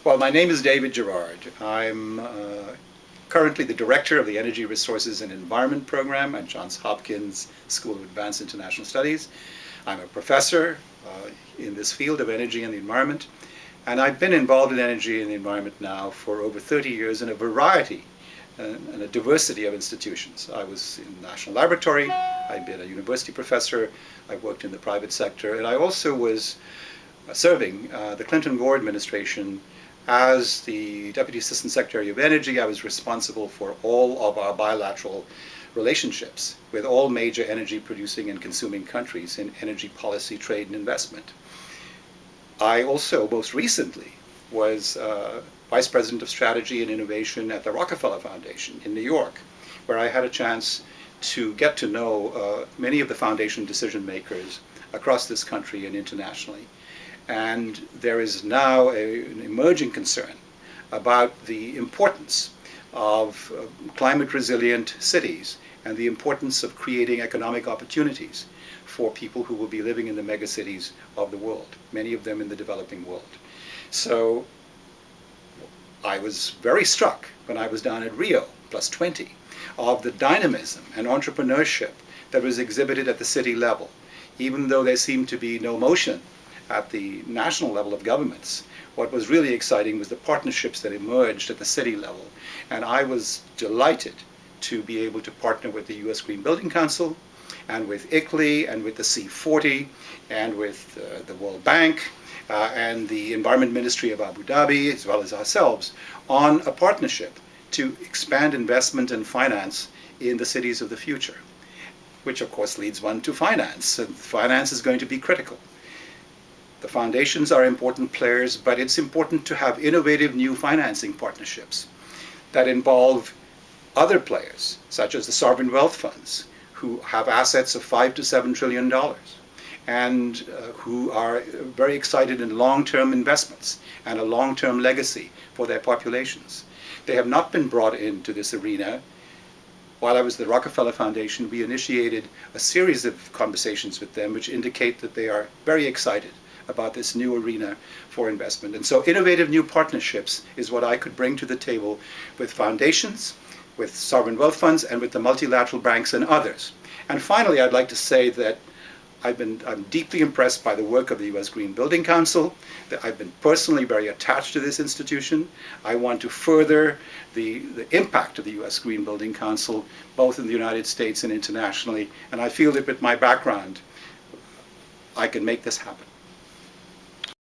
Well, my name is David Jhirad. I'm currently the director of the Energy Resources and Environment Program at Johns Hopkins School of Advanced International Studies. I'm a professor in this field of energy and the environment, and I've been involved in energy and the environment now for over 30 years in a variety and a diversity of institutions. I was in the National Laboratory, I've been a university professor, I've worked in the private sector, and I also was serving the Clinton-Gore administration as the Deputy Assistant Secretary of Energy. I was responsible for all of our bilateral relationships with all major energy producing and consuming countries in energy policy, trade, and investment. I also, most recently, was Vice President of Strategy and Innovation at the Rockefeller Foundation in New York, where I had a chance to get to know many of the foundation decision makers across this country and internationally. And there is now an emerging concern about the importance of climate resilient cities and the importance of creating economic opportunities for people who will be living in the megacities of the world, many of them in the developing world. So I was very struck when I was down at Rio +20 of the dynamism and entrepreneurship that was exhibited at the city level, even though there seemed to be no motion at the national level of governments. What was really exciting was the partnerships that emerged at the city level. And I was delighted to be able to partner with the US Green Building Council and with ICLEI and with the C40 and with the World Bank and the Environment Ministry of Abu Dhabi, as well as ourselves, on a partnership to expand investment and finance in the cities of the future, which of course leads one to finance, and finance is going to be critical. The foundations are important players, but it's important to have innovative new financing partnerships that involve other players, such as the sovereign wealth funds, who have assets of $5 to $7 trillion, and who are very excited in long-term investments and a long-term legacy for their populations. They have not been brought into this arena. While I was at the Rockefeller Foundation, we initiated a series of conversations with them which indicate that they are very excited about this new arena for investment. And so innovative new partnerships is what I could bring to the table with foundations, with sovereign wealth funds, and with the multilateral banks and others. And finally, I'd like to say that I'm deeply impressed by the work of the US Green Building Council, that I've been personally very attached to this institution. I want to further the impact of the US Green Building Council, both in the United States and internationally, and I feel that with my background, I can make this happen.